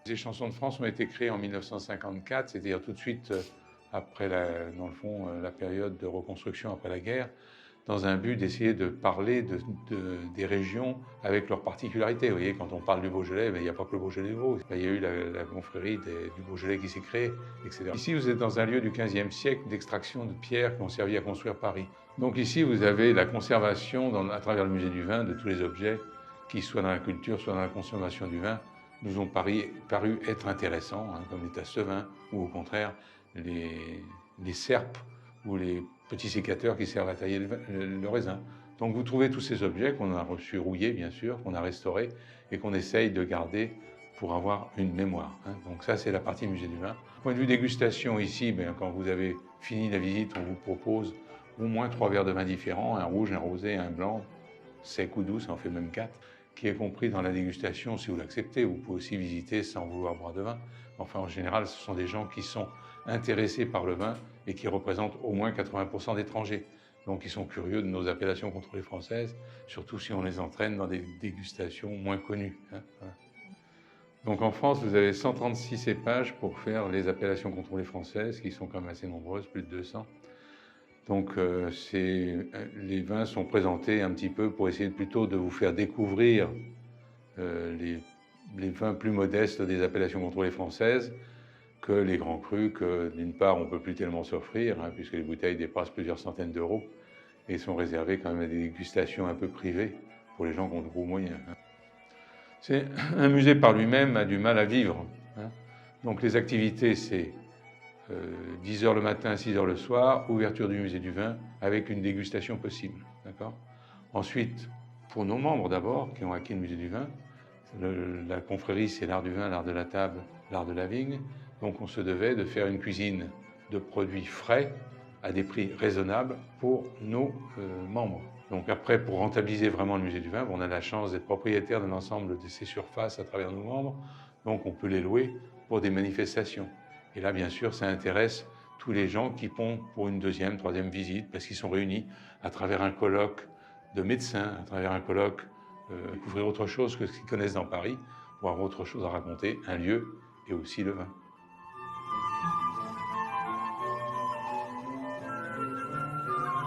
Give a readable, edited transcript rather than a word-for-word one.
Les chansons de France ont été créées en 1954, c'est-à-dire tout de suite après, dans le fond, la période de reconstruction après la guerre, dans un but d'essayer de parler des régions avec leurs particularités. Vous voyez, quand on parle du Beaujolais, il n'y a pas que le Beaujolais du Vaud. Il y a eu la confrérie du Beaujolais qui s'est créée, etc. Ici, vous êtes dans un lieu du XVe siècle d'extraction de pierres qui ont servi à construire Paris. Donc ici, vous avez la conservation, à travers le musée du vin, de tous les objets qui, soit dans la culture, soit dans la consommation du vin, nous ont paru être intéressants, hein, comme les tasses de vin, ou au contraire, les serpes ou les petits sécateurs qui servent à tailler le raisin. Donc vous trouvez tous ces objets qu'on a reçus rouillés, bien sûr, qu'on a restaurés et qu'on essaye de garder pour avoir une mémoire. Hein. Donc ça, c'est la partie musée du vin. Point de vue dégustation, ici, quand vous avez fini la visite, on vous propose au moins 3 verres de vin différents, un rouge, un rosé, un blanc, sec ou doux, ça en fait même 4, qui est compris dans la dégustation si vous l'acceptez. Vous pouvez aussi visiter sans vouloir boire de vin. Enfin, en général, ce sont des gens qui sont intéressés par le vin et qui représentent au moins 80% d'étrangers. Donc ils sont curieux de nos appellations contrôlées françaises, surtout si on les entraîne dans des dégustations moins connues. Hein, voilà. Donc en France, vous avez 136 cépages pour faire les appellations contrôlées françaises, qui sont quand même assez nombreuses, plus de 200. Donc les vins sont présentés un petit peu pour essayer plutôt de vous faire découvrir les vins plus modestes des appellations contrôlées françaises que les grands crus, que d'une part on ne peut plus tellement s'offrir, hein, puisque les bouteilles dépassent plusieurs centaines d'euros et sont réservées quand même à des dégustations un peu privées pour les gens qui ont de gros moyens. Hein. C'est un musée par lui-même a du mal à vivre. Hein. Donc les activités, c'est 10 h le matin, 6 h le soir, ouverture du musée du vin avec une dégustation possible. Ensuite, pour nos membres d'abord, qui ont acquis le musée du vin, la confrérie, c'est l'art du vin, l'art de la table, l'art de la vigne. Donc on se devait de faire une cuisine de produits frais à des prix raisonnables pour nos membres. Donc après, pour rentabiliser vraiment le musée du vin, on a la chance d'être propriétaire d'un ensemble de ces surfaces à travers nos membres. Donc on peut les louer pour des manifestations. Et là, bien sûr, ça intéresse tous les gens qui vont pour une deuxième, troisième visite, parce qu'ils sont réunis à travers un colloque de médecins, à travers un colloque, découvrir autre chose que ce qu'ils connaissent dans Paris, pour avoir autre chose à raconter, un lieu et aussi le vin.